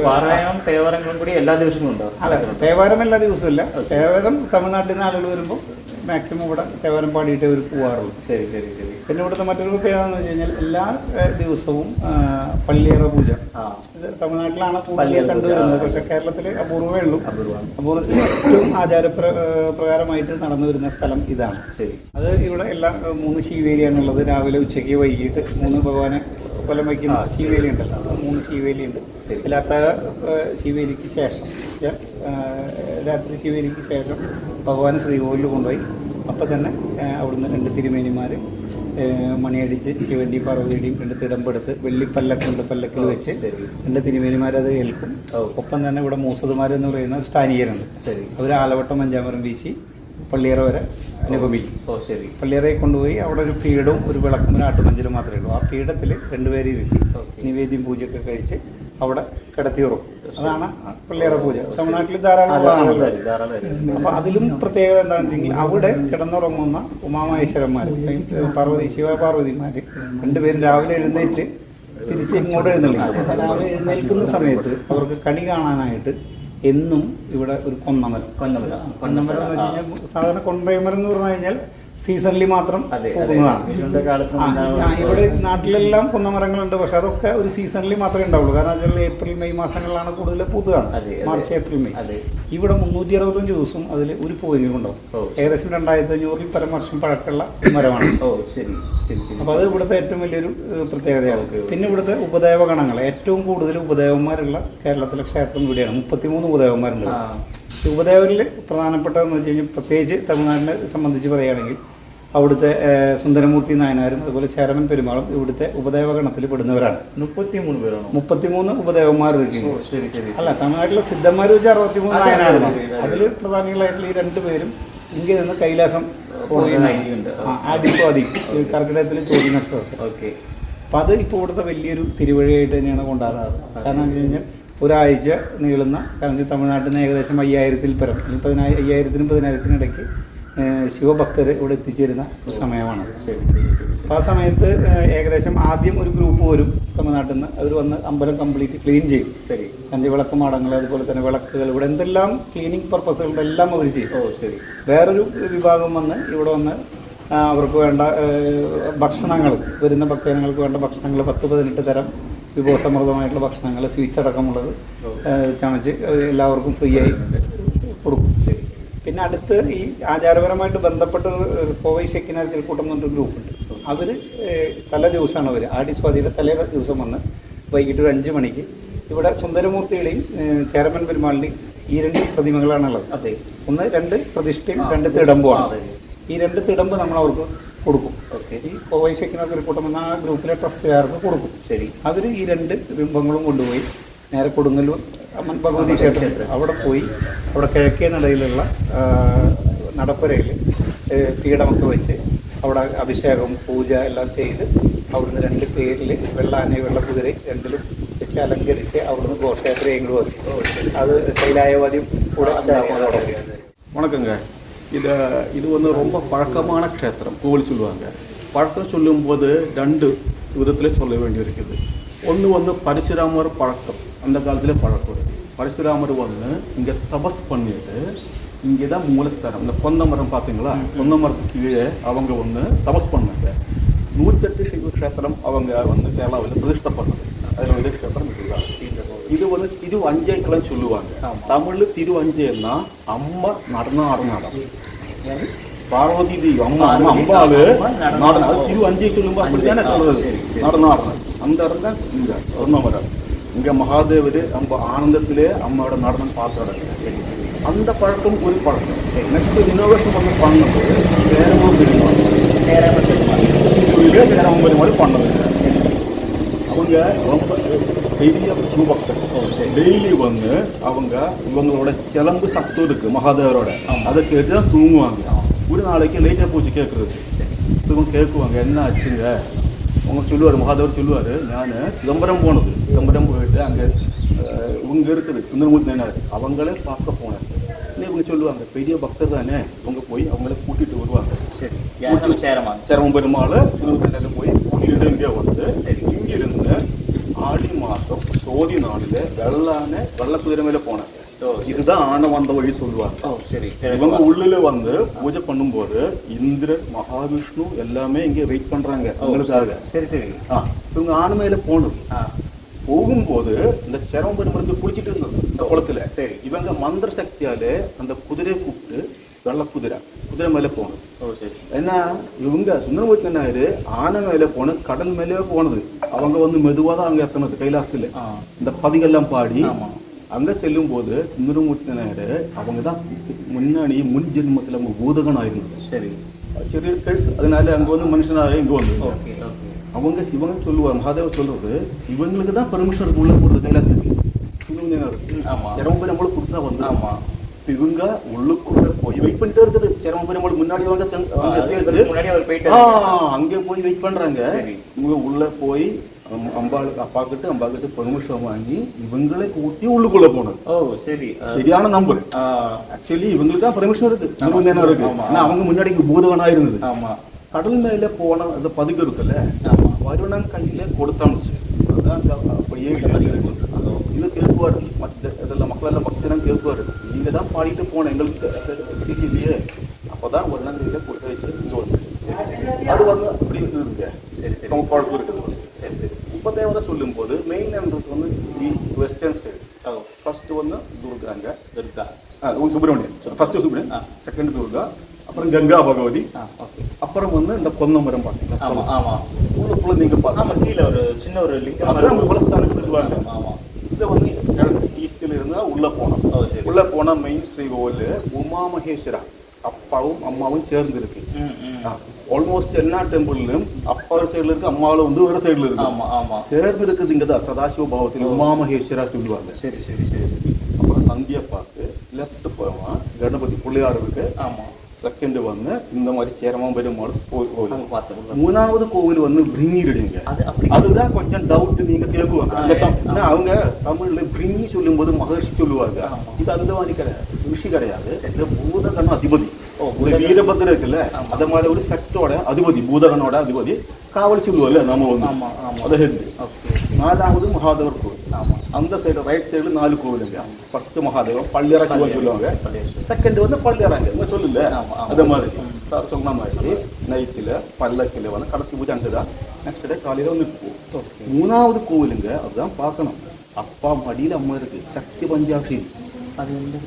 പാരായണം തേവാരങ്ങളും കൂടി എല്ലാ ദിവസവും ഉണ്ടോ? അല്ല, തേവാരം എല്ലാ ദിവസവും ഇല്ല. തേവാരം തമിഴ്നാട്ടിൽ നിന്ന് ആളുകൾ വരുമ്പോൾ മാക്സിമം ഇവിടെ തേവാരം പാടിയിട്ടേ അവർ പോകാറുള്ളൂ. ശരി ശരി ശരി. പിന്നെ ഇവിടുത്തെ മറ്റൊരു പ്രത്യേകത എന്ന് വെച്ച് കഴിഞ്ഞാൽ എല്ലാ ദിവസവും പള്ളിയറ പൂജ. ഇത് തമിഴ്നാട്ടിലാണ് കൂടുതൽ കണ്ടുവരുന്നത്. പക്ഷേ കേരളത്തിൽ അപൂർവമേ ഉള്ളൂ. അപൂർവത്തിൽ ഏറ്റവും ആചാരപ്രകാരമായിട്ട് നടന്നു വരുന്ന സ്ഥലം ഇതാണ്. ശരി. അത് ഇവിടെ എല്ലാ 3 ശീവേലിയാണുള്ളത്. രാവിലെ, ഉച്ചയ്ക്ക്, വൈകിട്ട് 3 ഭഗവാനെ കൊല്ലം വയ്ക്കുന്ന ശീവേലി ഉണ്ടല്ലോ, 3 ശീവേലിയുണ്ട്. ഇതിലത്ത ശീവേലിക്ക് ശേഷം, രാത്രി ശീവേലിക്ക് ശേഷം ഭഗവാൻ ശ്രീകോവിലിൽ കൊണ്ടുപോയി അപ്പം തന്നെ അവിടുന്ന് 2 തിരുമേനിമാർ മണിയടിച്ച് ശിവന്റെയും പാർവതിയുടെയും 2 തിടമ്പെടുത്ത് വെള്ളിപ്പല്ലക്കുണ്ട്, പല്ലക്കിൽ വെച്ച് 2 തിരുമേനിമാരത് ഏൽക്കും. ഒപ്പം തന്നെ ഇവിടെ മൂസതുമാരെന്ന് പറയുന്ന ഒരു സ്ഥാനീയരുണ്ട്. അവർ ആലവട്ടം അഞ്ചാമരം വീശി പള്ളിയറ വരെ അനുഗമിക്കും. പള്ളിയറയിൽ കൊണ്ടുപോയി അവിടെ ഒരു പീഠവും ഒരു വിളക്കും ഒരു ആട്ടുമഞ്ചലും മാത്രമേ ഉള്ളൂ. ആ പീഠത്തിൽ 2 പേര് ഇരുത്തി നിവേദ്യം പൂജയൊക്കെ കഴിച്ച് അവിടെ കിടത്തിയുറും. അതാണ് പള്ളിയറ പൂജ. തമിഴ്നാട്ടിൽ ധാരാളം. അപ്പൊ അതിലും പ്രത്യേകത എന്താണെന്ന് വെച്ചെങ്കിൽ അവിടെ കിടന്നുറങ്ങുന്ന ഉമാമഹേശ്വരന്മാർ, ശിവപാർവതിമാര് 2 പേരും രാവിലെ എഴുന്നേറ്റ് തിരിച്ച് ഇങ്ങോട്ട് എഴുന്നേൽക്കും. രാവിലെ എഴുന്നേൽക്കുന്ന സമയത്ത് അവർക്ക് കണി കാണാനായിട്ട് എന്നും ഇവിടെ ഒരു കൊന്നമരം എന്ന് വെച്ച് കഴിഞ്ഞാൽ സാധാരണ കൊണ്ടയമരം എന്ന് പറഞ്ഞു കഴിഞ്ഞാൽ സീസണിൽ മാത്രം പോകുന്നതാണ്. ഇവിടെ നാട്ടിലെല്ലാം കൊന്നമരങ്ങളുണ്ട്, പക്ഷെ അതൊക്കെ ഒരു സീസണിൽ മാത്രമേ ഉണ്ടാവുള്ളൂ. കാരണം അതിൽ ഏപ്രിൽ മെയ് മാസങ്ങളിലാണ് കൂടുതൽ പൂതാണ്, മാർച്ച് ഏപ്രിൽ മെയ്. ഇവിടെ 365 ദിവസവും അതിൽ ഒരു പൂവിനും ഉണ്ടാവും. ഏകദേശം 2500 പരം വർഷം പഴക്കമുള്ള മരമാണ്. അപ്പൊ അത് ഇവിടുത്തെ ഏറ്റവും വലിയൊരു പ്രത്യേകതയാണ്. പിന്നെ ഇവിടുത്തെ ഉപദേവ ഗണങ്ങൾ, ഏറ്റവും കൂടുതൽ ഉപദേവന്മാരുള്ള കേരളത്തിലെ ക്ഷേത്രം ഇവിടെയാണ്. 33 ഉപദേവന്മാരുണ്ട്. ഉപദേവരിൽ പ്രധാനപ്പെട്ടതെന്ന് വെച്ച് കഴിഞ്ഞാൽ പ്രത്യേകിച്ച് തമിഴ്നാടിനെ സംബന്ധിച്ച് പറയുകയാണെങ്കിൽ അവിടുത്തെ സുന്ദരമൂർത്തി നായനാരും അതുപോലെ ചേരമൻ പെരുമാളും ഇവിടുത്തെ ഉപദേവഗണത്തിൽ പെടുന്നവരാണ്. 33 പേരാണോ? 33 ഉപദേവന്മാർ അല്ല, തമിഴ്നാട്ടിലെ സിദ്ധന്മാർ വെച്ച് 63 നായനായിരുന്നു. അതിൽ പ്രധാനികളായിട്ടുള്ള ഈ 2 പേരും ഇന്ത്യയിൽ നിന്ന് കൈലാസം ആദിത്വാദി കർക്കിടകത്തിൽ ചോദ്യ നക്ഷത്രം. അപ്പം അത് ഇപ്പോൾ ഇവിടുത്തെ വലിയൊരു തിരുവഴിയായിട്ട് തന്നെയാണ് കൊണ്ടാടാറ്. കാരണം എന്ന് വെച്ച് കഴിഞ്ഞാൽ ഒരാഴ്ച നീളുന്ന, കാരണം തമിഴ്നാട്ടിൽ നിന്ന് ഏകദേശം 5000-ൽ പരം 5000-നും 10,000-നും ഇടയ്ക്ക് ശിവഭക്തർ ഇവിടെ എത്തിച്ചേരുന്ന ഒരു സമയമാണ്. അപ്പോൾ ആ സമയത്ത് ഏകദേശം ആദ്യം ഒരു ഗ്രൂപ്പ് വരും തമിഴ്നാട്ടിൽ നിന്ന്. അവർ വന്ന് അമ്പലം കംപ്ലീറ്റ് ക്ലീൻ ചെയ്യും. വിളക്ക് മാടങ്ങൾ, അതുപോലെ തന്നെ വിളക്കുകൾ, ഇവിടെ എന്തെല്ലാം ക്ലീനിങ് പർപ്പസുകളുടെ എല്ലാം അവർ ചെയ്യും. വേറൊരു വിഭാഗം വന്ന് ഇവിടെ വന്ന് അവർക്ക് വേണ്ട ഭക്ഷണങ്ങൾ, വരുന്ന ഭക്തജനങ്ങൾക്ക് വേണ്ട ഭക്ഷണങ്ങൾ 10-18 തരം വിഭവസമൃദ്ധമായിട്ടുള്ള ഭക്ഷണങ്ങൾ, സ്വീറ്റ്സ് അടക്കമുള്ളത് ചമച്ച് എല്ലാവർക്കും ഫ്രീ ആയി കൊടുക്കും. പിന്നെ അടുത്ത് ഈ ആചാരപരമായിട്ട് ബന്ധപ്പെട്ട് കോവൈ ശക്കിനാർ കിൽക്കൂട്ടം എന്ന് പറഞ്ഞൊരു ഗ്രൂപ്പുണ്ട്. അവർ തലേ ദിവസമാണ് അവർ ആടിസ്വാതിയുടെ തലേ ദിവസം വന്ന് വൈകിട്ട് ഒരു 5 മണിക്ക് ഇവിടെ സുന്ദരമൂർത്തിയുടെയും ചേരമൻ പെരുമാളിൻ്റെയും ഈ 2 പ്രതിമകളാണുള്ളത്. ഒന്ന് 2 പ്രതിഷ്ഠയും 2 തിടമ്പുമാണ്. ഈ 2 തിടമ്പ് നമ്മൾ അവർക്ക് കൊടുക്കും. ഈ കോവൈ ശക്കിനാർ കിൽക്കൂട്ടം എന്ന ആ ഗ്രൂപ്പിലെ ട്രസ്റ്റുകാർക്ക് കൊടുക്കും. അവർ ഈ 2 ബിംബങ്ങളും കൊണ്ടുപോയി നേരെ കൊടുങ്ങല്ലൂർ അമ്മൻ ഭഗവതി ക്ഷേത്രം അവിടെ പോയി അവിടെ കിഴക്കേ നടയിലുള്ള നടപ്പുരയിൽ പീഠമൊക്കെ വെച്ച് അവിടെ അഭിഷേകം പൂജ എല്ലാം ചെയ്ത് അവിടുന്ന് 2 പേരിൽ വെള്ളാനെ വെള്ളക്കുതിരെ 2ലും വെച്ച് അലങ്കരിച്ച് അവിടുന്ന് ഘോഷയാത്രയെങ്കിലും വരും. അത് കൈലായവാദ്യം കൂടെ வணக்கங்க. இது வந்து ரொம்ப பழக்கமான க்ஷேத்திரம், கோவில் சொல்லுவாங்க. பழக்கம் சொல்லும்போது 2 விதத்தில் சொல்ல வேண்டியிருக்குது. ஒன்று வந்து பரசுராமர் பழக்கம், அந்த காலத்தில் பழக்கம் இருக்குது. பரசுராமர் வந்து இங்கே தபஸ் பண்ணிட்டு இங்கே தான் மூலஸ்தானம். இந்த கொந்த மரம் பார்த்தீங்களா, கொந்த மரத்துக்கு கீழே அவங்க வந்து தபஸ் பண்ணாங்க. 108 சிவ க்ஷேத்திரம் அவங்க வந்து கேரளாவில் பிரதிஷ்டை பண்ணது. அதில் வந்து க்ஷேத்திரம் இதுதான். இது வந்து திருவஞ்சைக்கெல்லாம் சொல்லுவாங்க. தமிழில் திருவஞ்சைன்னா அம்மா நடனம் ஆடினாடம். பார்வதி தேவி அம்மா அம்பாவு நடனம். திருவஞ்சை சொல்லும்போது அப்படித்தானே சொல்றது, நடனம் ஆடினார். அந்த இடம் தான் இங்கே சொன்னமரம். இங்கே மகாதேவர் நம்ம ஆனந்தத்திலே அம்மாவோட நடனம் பார்த்தாரு. அந்த பழக்கம் ஒரு பழக்கம். நெக்ஸ்ட் இனோவேஷன் வந்து பண்ணது சேரம பெருமாள் பண்ணது. அவங்க ரொம்ப பெரிய சிவபக்தர். டெய்லி வந்து அவங்க இவங்களோட சிலம்பு சத்தம் இருக்கு மகாதேவரோட, அதை கேட்டு தான் தூங்குவாங்க. ஒரு நாளைக்கு லைட்டாக பூச்சி கேட்குறது. இவங்க கேட்குவாங்க என்ன ஆச்சுங்க. அவங்க சொல்லுவார், மகாதேவர் சொல்லுவார், நான் சிதம்பரம் போனது. சிதம்பரம் போயிட்டு அங்கே இவங்க இருக்குது சுந்தரமூர்த்தி நாயனார், அவங்களே பார்க்க போனேன். இவங்க சொல்லுவாங்க பெரிய பக்தர் தானே, அவங்க போய் அவங்கள கூட்டிகிட்டு வருவாங்க. சேரம பெருமாள் சுந்தரமூர்த்தி போய் கூட்டிகிட்டு இங்கே வந்து இங்கிருந்து ஆடி மாதம் சோதி நாளில் வெள்ளக்குதிரை மேலே போனாங்க. இதுதான் ஆன வந்த வழி சொல்லுவாங்க. இவங்க உள்ளில வந்து பூஜை பண்ணும்போது இந்திரன் மகாவிஷ்ணு எல்லாமே இங்கே வெயிட் பண்றாங்க உங்களுக்காக. இவங்க ஆன மேல போனது. போகும்போது இந்த சேரம பெருமாள் குளிச்சுட்டு இருந்தது இந்த குளத்துல. இவங்க மந்திர சக்தியாலே அந்த குதிரையை கூப்பிட்டு குதிரை மேலே போனது. ஏன்னா இவங்க சுந்தரமூர்த்தி நாயர் ஆனை மேலே போனது, கடல் மேலே போனது. அவங்க வந்து மெதுவாக தான் அங்கே எத்தனது கைலாசத்துல இந்த பதிகெல்லாம் பாடி அங்கே செல்லும் போது சுந்தரமூர்த்தி நாயர் அவங்க தான் முன்னாடி முன் ஜென்மத்தில் அவங்க பூதகனாக இருந்தது. ചെറിയ കേസ് அதனால அங்க வந்து மனுஷனாக இங்க வந்து ஓகே ஓகே. அவங்க சிவன் சொல்லுவாங்க மகாதேவ சொல்றது இவங்களுக்கு தான் பெர்மிஷன் இருக்கு உள்ள போறது கைலாசத்துக்கு ஆமா. சிரமம் நம்மளும் புதுசா வந்து ஆமா. இவங்க உள்ளுக்குள்ள போய் வெயிட் பண்ணிட்டே இருக்குது சிரமம் நம்மளுக்கு முன்னாடி வாங்க முன்னாடி அவர் போயிட்டு அங்கே போய் வெயிட் பண்றாங்க சரி. இவங்க உள்ள போய் அம்பாளுக்கு அப்பா கிட்ட பெர்மிஷன் வாங்கி இவங்களே கூட்டி உள்ளுக்குள்ள போனது. ஓ சரி. சரியான நம்பர். ஆக்சுவலி இவங்களுக்கு தான் பெர்மிஷன் இருக்கு நேரம் இருக்கு. ஆனா அவங்க முன்னாடி பூதவனா இருந்தது. ஆமா. கடல் மேல போன அந்த பதுக்கு இருக்குல்ல வருணன் கையில கொடுத்தாச்சு. அதுதான் இது கேட்குவாரு மற்ற இதெல்லாம் மக்களெல்லாம் பக்தெல்லாம் கேட்குவாரு நீங்க தான் பாடிட்டு போன எங்களுக்கு இல்லையே அப்பதான் ஒரு நாள் கையில கொடுத்து வச்சு அது வந்து அப்படி இருக்குதுங்க. சரி சரி. குழப்பம் இருக்குது. சரி சரி. இப்போ தேவதை சொல்லும் போது மெயின் என்ட்ரன்ஸ் வந்து வெஸ்டர்ன் சைடு. ஃபர்ஸ்ட் வந்து துர்காங்க துர்கா சுப்பிரமணியன் ஃபர்ஸ்ட் சுப்பிரமணியன் செகண்ட் துர்கா அப்புறம் கங்கா பகவதி அப்புறம் வந்து இந்த பொன்னமரம் பார்த்தீங்கன்னா ஆமா ஆமா உள்ளுக்குள்ள நீங்க ஆமா கீழே ஒரு சின்ன ஒரு லிங்கம் அதான் குலஸ்தானத்துக்கு சொல்லுவாங்க. ஆமா. இதை வந்து ஈஸ்ட்ல இருந்தா உள்ள போனோம். உள்ள போனா மெயின் ஸ்ரீ கோவில் உமா மகேஸ்வரா அப்பாவும் அம்மாவும் சேர்ந்து இருக்கு. ஆல்மோஸ்ட் எல்லா டெம்பிள்லயும் அப்பா ஒரு சைடுல இருக்கு அம்மாவில வந்து ஒரு சைடுல இருக்கு. ஆமா ஆமா சேர்ந்து இருக்குது இங்கதான் சதாசிவ பாவத்தில் உமா மகேஸ்வரா சொல்லுவாங்க. சரி சரி சரி சரி. அப்புறம் நந்தியை பார்த்து லெஃப்ட் போவான் கணபதி பிள்ளையார் இருக்கு. ஆமா. செகண்ட் வந்து இந்த மாதிரி சேரமா பெருமாள் கோவில். பார்த்தோம். மூணாவது கோவில் வந்து பிரிங்கிடுங்க. அதுதான் கொஞ்சம் டவுட் நீங்க கேட்குவாங்க. அவங்க தமிழ்ல பிரிங்கி சொல்லும் போது மகர்ஷி சொல்லுவாங்க. இது அந்த மாதிரி கிடையாது ரிஷி கிடையாது. இந்த பூதகண அதிபதி வீரபத்ர இருக்குல்ல அத மாதிரி ஒரு சக்தோட அதிபதி பூதகனோட அதிபதி காவல் சொல்லுவார்ல நம்ம வந்து அதை ஹெட். நாலாவது மகாதேவர் கோவில். அந்த சைடு ரைட் சைடு 4 கோவிலுங்க. ஃபர்ஸ்ட் மகாதேவம் பள்ளியரா சிவன் சொல்லுவாங்க. செகண்ட் வந்து பள்ளியராங்க சொல்லல அதே மாதிரி சார் சொன்ன மாதிரி நைட்டில் பல்லக்கில் வந்து கடைசி பூஜை அங்கதான். நெக்ஸ்ட் டே காலையில் வந்து மூணாவது கோவிலுங்க அதுதான் பார்க்கணும். அப்பா மடியில் அம்மா இருக்கு சக்தி பஞ்சாட்சி. அது வந்து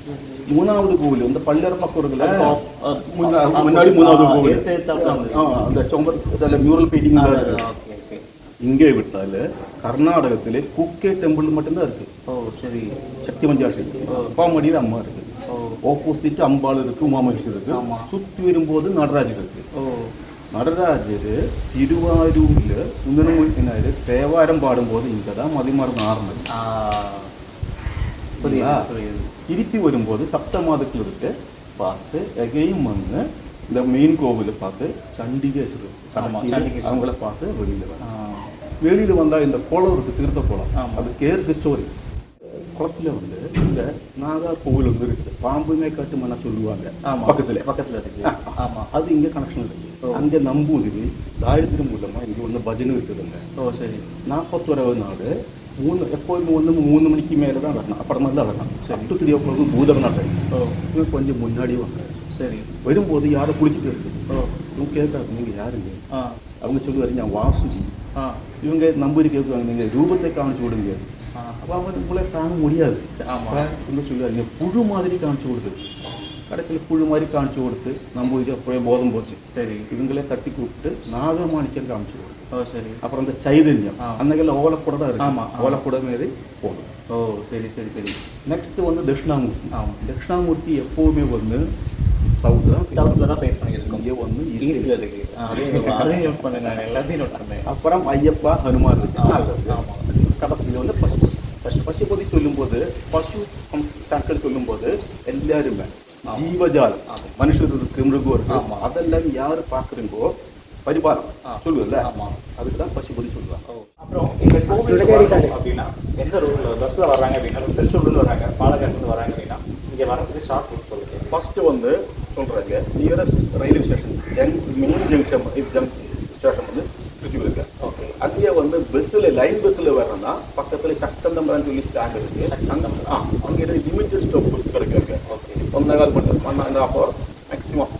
மூணாவது கோவில் இந்த பள்ளியற பக்கம் இருக்குல்ல முன்னாடி மூணாவது கோவில் அந்த சொம்பர் மியூரல் பெயிண்டிங் இங்கே விட்டால கர்நாடகத்திலே குக்கே டெம்பிள் மட்டும்தான் இருக்கு. ஓ சரி. சக்தி பஞ்சாட்சி அப்பா மடியில் அம்மா இருக்கு. ஆப்போசிட் அம்பாள் இருக்கு உமாமகேஸ்வரர் இருக்கு. சுற்றி வரும்போது நடராஜர் இருக்கு. நடராஜர் திருவாரூர்ல சுந்தரமூர்த்தி தேவாரம் பாடும்போது இங்கதான் மதிமார்க்கம் ஆரம்பிச்சு. திருப்பி வரும்போது சப்தமாதத்தில் இருக்கு பார்த்து எகையும் வந்து இந்த மெயின் கோவிலை பார்த்து சண்டிகேஸ்வரர் அவங்கள பார்த்து வெளியில வந்தா இந்த குளம் இருக்கு தீர்த்த குளம் அது கேர் ஸ்டோரி. குளத்துல வந்து இந்த நாகார் கோவில் வந்து இருக்குது பாம்புமே காட்டுமன்னா சொல்லுவாங்க பக்கத்துல இருக்கு. அது இங்க கனெக்ஷன் இருக்கு. அங்க நம்பூதிரி தாரித்திரம் மூலமா இங்க வந்து பஜனை இருக்குதுங்க. 41 நாடு எப்போதுமே வந்து 3 மணிக்கு மேலே தான் வரணும். அப்புறமா தான் வரணும். 2-3 o'clock பூதம் நாட்டு கொஞ்சம் முன்னாடி வாங்க. சரி வரும்போது யாரும் குளிச்சுட்டு இருக்கு. இவங்க கேட்கறாங்க நீங்க யாருங்க அவங்க சொல்லுவாரு நான் வாசுகி. இவங்க நம்பூரி கேட்குவாங்க நீங்க ரூபத்தை காமிச்சு விடுங்க. அப்போ அவங்க உங்களை தாங்க முடியாது சொல்லுவாங்க புழு மாதிரி காமிச்சு கொடுக்குது. கடைசியில் புழு மாதிரி காமிச்சு கொடுத்து நம்பூரி அப்படியே போதம் போச்சு. சரி இவங்களே தட்டி கூப்பிட்டு நாகமாணிக்கம் காமிச்சு கொடுத்து. சரி அப்புறம் இந்த சைதன்யம் அன்னைக்கு ஓலக்கூட தான் இருக்கு. ஓலக்கூட மாரி போடும். ஓ சரி சரி சரி. நெக்ஸ்ட் வந்து தட்சிணாமூர்த்தி. தட்சிணாமூர்த்தி எப்போவுமே வந்து சவுத்தில் தான் ஃபேஸ் பண்ணியிருக்கோம். இங்கே வந்து ஈஸ்டில் இருக்கு. அதையும் நோட் பண்ணேன் நான் எல்லாத்தையும் நோட் பண்ணேன். அப்புறம் ஐயப்பா ஹனுமான் இருக்கு. கடைசியில் வந்து பசுபதி சொல்லும்போது பசு சங்கர் சொல்லும்போது எல்லாருமே ஜீவஜாலம் மனுஷர் இருக்கு மிருகம் இருக்கு அதெல்லாம் யாரு பாக்குறீங்கோ பரிபாலம் சொல்லுவல்ல அதுக்குதான் பசுபதி சொல்லுவாங்க. அப்புறம் இந்த கோவில் அப்படின்னா எந்த ரூட்ல பஸ்ல வர்றாங்க அப்படின்னா திருச்சூர்ல வர்றாங்க பாலக்காட்டுல வர்றாங்க அப்படின்னா இங்க வரதுக்கு ஷார்ட் ரூட் சொல்லுங்க. ஃபர்ஸ்ட் வந்து சொல்றாங்க nearest railway station main junction station வந்து திருச்சி இருக்கு. ஓகே அங்கேயே வந்து பஸ்ஸில் லைன் பஸ்ஸில் வர்றோம்னா பக்கத்தில் சக்தந்தம்பரம் சொல்லி ஸ்டாண்ட் இருக்கு. அங்கே லிமிட்டட் ஸ்டாப் பஸ் கிடைக்காங்க. ஓகே 1.25 மணி நேரம் ஹவர் மேக்ஸிமம்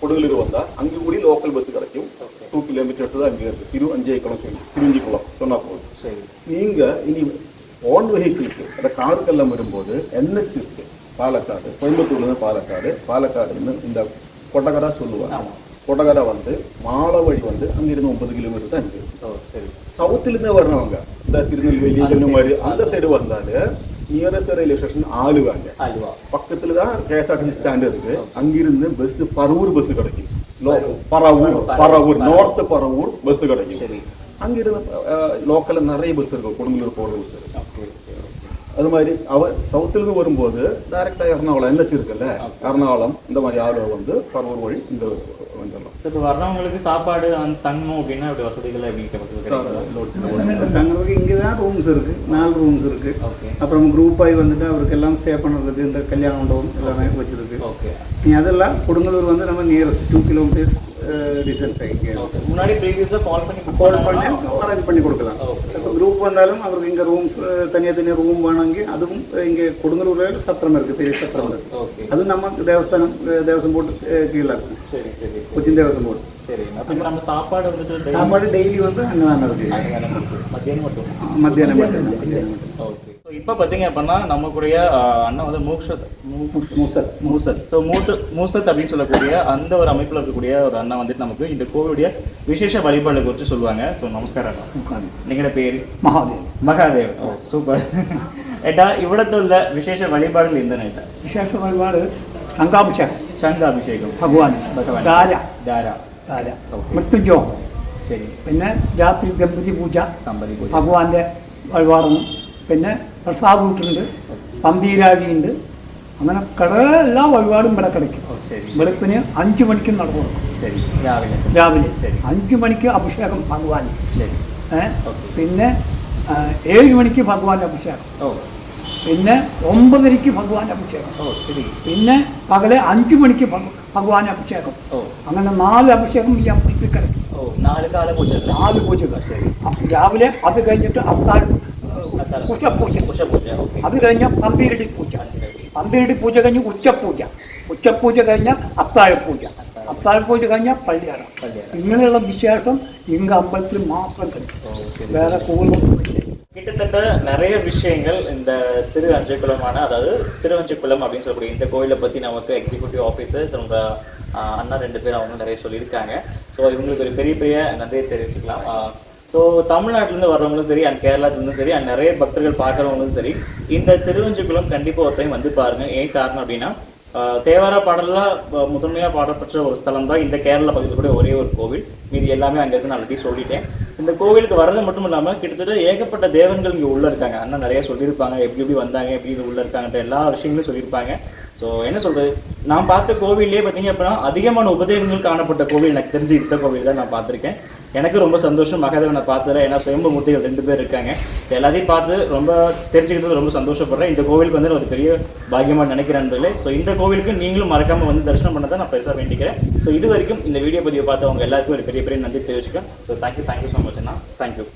கொடுங்கலூர் வந்தால் அங்கே கூட லோக்கல் பஸ் கிடைக்கும். 2 kilometers தான் அங்கே இருக்குது. திருவஞ்சைக்குளம் சொல்லி திருவஞ்சிக்குளம் சொன்னால் போதும். சரி நீங்கள் இனி ஓன் வெஹிக்கிளுக்கு அந்த காருக்கெல்லாம் வரும்போது NH இருக்கு பாலக்காடு கோயம்புத்தூர்லேருந்து பாலக்காடுன்னு இந்த கொட்டகரா சொல்லுவாங்க. கொட்டகரா வந்து மாலை வழி வந்து அங்கிருந்து 9 கிலோமீட்டர் தான் இருக்கு. சரி சவுத்துலேருந்து வர்றவங்க இந்த திருநெல்வேலி கன்னியாகுமரி அந்த சைடு வந்தாலே நியரஸ்ட் ரயில்வே ஸ்டேஷன் ஆலுவாங்க. பக்கத்துல தான் KSRTC ஸ்டாண்ட் இருக்கு. அங்கிருந்து பஸ் பரூர் பஸ் கிடைக்கும். பரவூர் நார்த் பரவூர் பஸ் கிடைக்கும். சரி. அங்கிருந்து லோக்கல்ல நிறைய பஸ் இருக்கும், கொடுங்கலூர் போகிற பஸ். அது மாதிரி சவுத்திலிருந்து வரும்போது டைரக்டா எர்ணாகுளம் என்எச் இருக்குல்ல, எர்ணாகுளம் இந்த மாதிரி ஆளுகள் வந்து பரவூர் வழி இந்த வந்துடலாம். ஸோ இப்போ வர்றவங்களுக்கு சாப்பாடு தங்கணும் அப்படின்னா அப்படி வசதிகள் எப்படி தங்குறதுக்கு இங்கே தான் ரூம்ஸ் இருக்கு, 4 ரூம்ஸ் இருக்கு. ஓகே. அப்புறம் குரூப் ஆகி வந்துட்டு அவருக்கு எல்லாம் ஸ்டே பண்ணுறதுக்கு இந்த கல்யாண மண்டபம் எல்லாமே வச்சிருக்கு. ஓகே. நீ அதெல்லாம் கொடுங்கலூர் வந்து நம்ம நியரஸ்ட் 2 கிலோமீட்டர்ஸ் டிஸ்டன்ஸ் ஆகிங்க. முன்னாடி ப்ரீவியஸாக கால் பண்ணி அரேஞ்ச் பண்ணி கொடுக்கலாம். குரூப் வந்தாலும் அவருக்கு இங்கே ரூம்ஸ் தனியாக ரூம் வேணுங்க. அதுவும் இங்கே கொடுங்கலூரில் சத்திரம் இருக்குது, பெரிய சத்திரம் இருக்குது. ஓகே. அதுவும் நம்ம தேவஸ்தானம் போட்டு கீழே இருக்கும். சரி சரி. கொச்சின் தேவஸ்தானம் போட்டு. சரி. அப்போ நம்ம சாப்பாடு வந்துட்டு சாப்பாடு டெய்லி வந்து அங்கே தான் இருக்குது, மத்தியானம் மட்டும். மத்தியானம் மட்டும். ஓகே. ஸோ இப்போ பார்த்தீங்க அப்படின்னா நம்ம கூடிய அண்ணன் வந்து மூசத். ஸோ மூசத் அப்படின்னு சொல்லக்கூடிய அந்த ஒரு அமைப்பில் இருக்கக்கூடிய ஒரு அண்ணன் வந்துட்டு நமக்கு இந்த கோவிலுடைய விசேஷ வழிபாடு குறித்து சொல்லுவாங்க. ஸோ நமஸ்காரம் அண்ணா. நீங்களோட பேர்? மகாதேவ். ஓ சூப்பர். ஏட்டா இവിടത്തെ ഉള്ള വിശേഷ വഴിപാടുകൾ എന്താണ് ഏട്ടാ? വിശേഷ വഴിപാട് ശംഖാഭിഷേകം, ഭഗവാൻ, ധാര, മൃത്യുജോ, ശരി. പിന്നെ രാത്രി ഗണപതി പൂജ, കമ്പനി പൂജ, ഭഗവാന്റെ വഴിപാടും, പിന്നെ പ്രസാദ് ഊട്ടുണ്ട്, പന്തീരാവിയുണ്ട്. അങ്ങനെ എല്ലാ വഴിപാടും ഇവിടെ കിടക്കും. വെളുപ്പിന് 5 മണിക്ക് നട കൊടുക്കും. ശരി. രാവിലെ ശരി. 5 മണിക്ക് അഭിഷേകം ഭഗവാൻ. ശരി. പിന്നെ 7 മണിക്ക് ഭഗവാന്റെ അഭിഷേകം. പിന്നെ 9:30 ഭഗവാന്റെ അഭിഷേകം. ശരി. പിന്നെ പകല് 5 മണിക്ക് ഭഗവാന്റെ അഭിഷേകം. അങ്ങനെ 4 അഭിഷേകം ഈ അമ്പലത്തിൽ കിടക്കും. 4 കാല പൂജ. 4 പൂജകൾ. രാവിലെ അത് കഴിഞ്ഞിട്ട് അത്താഴം ഉച്ചപൂജ. അത് കഴിഞ്ഞ പന്തീരടി പൂജ. പന്തീരടി പൂജ കഴിഞ്ഞ് ഉച്ചപൂജ കഴിഞ്ഞ അത്താഴപ്പൂജ. അത്താഴപ്പൂജ കഴിഞ്ഞ കല്യാണം. ഇങ്ങനെയുള്ള വിശേഷം ഇങ്ങ് അമ്പലത്തിൽ മാത്രം കഴിക്കും, வேற கோவிலൊന്നും. கிட்டத்தட்ட நிறைய விஷயங்கள் இந்த திரு அஞ்சைக்குளமான, அதாவது திருவஞ்சைக்குளம் அப்படின்னு சொல்லக்கூடிய இந்த கோயிலை பற்றி நமக்கு எக்ஸிக்யூட்டிவ் ஆஃபீஸர்ஸ் நம்ம அண்ணா 2 பேர் அவங்க நிறைய சொல்லியிருக்காங்க. ஸோ இவங்களுக்கு ஒரு பெரிய பெரிய நன்றியை தெரிவிச்சுக்கலாம். ஸோ தமிழ்நாட்டிலேருந்து வர்றவங்களும் சரி அண்ட் கேரளாத்துலேருந்தும் சரி அண்ட் நிறைய பக்தர்கள் பார்க்குறவங்களும் சரி இந்த திருவஞ்சைக்குளம் கண்டிப்பாக ஒரு டைம் வந்து பாருங்கள். ஏன் காரணம் அப்படின்னா தேவார பாடலாம் முதன்மையாக பாடப்பட்ட ஒரு ஸ்தலம் தான் இந்த கேரளா பகுதியில் கூட ஒரே ஒரு கோவில். மீதி எல்லாமே அங்கே இருக்கு, நான் ஆல்ரெடி சொல்லிட்டேன். இந்த கோவிலுக்கு வரது மட்டும் இல்லாமல் கிட்டத்தட்ட ஏகப்பட்ட தேவன்கள் இங்கே உள்ளே இருக்காங்க. அண்ணா நிறைய சொல்லியிருப்பாங்க, எப்படி வந்தாங்க, எப்படி இது உள்ளே இருக்காங்கன்ற எல்லா விஷயங்களும் சொல்லியிருப்பாங்க. ஸோ என்ன சொல்கிறது, நான் பார்த்த கோவிலே பார்த்தீங்க அப்படின்னா அதிகமான உபதேவங்கள் காணப்பட்ட கோவில் எனக்கு தெரிஞ்சு இந்த கோவில் தான் நான் பார்த்துருக்கேன். எனக்கு ரொம்ப சந்தோஷம் மகாதேவனை பார்த்ததில். ஏன்னா சுயம்பு மூர்த்திகள் 2 பேர் இருக்காங்க. ஸோ எல்லாத்தையும் பார்த்து ரொம்ப தெரிஞ்சுக்கிட்டது ரொம்ப சந்தோஷப்படுறேன். இந்த கோவிலுக்கு வந்து ஒரு பெரிய பாக்கியமாக நினைக்கிறேன். ஸோ இந்த கோவிலுக்கு நீங்களும் மறக்காமல் வந்து தரிசனம் பண்ண தான் நான் பெருசாக வேண்டிக்கிறேன். ஸோ இது வரைக்கும் இந்த வீடியோ பதிவை பார்த்தவங்க எல்லாருக்கும் ஒரு பெரிய பெரிய நன்றி தெரிவிச்சுக்கேன். ஸோ தேங்க்யூ ஸோ மச் அண்ணா. தேங்க்யூ.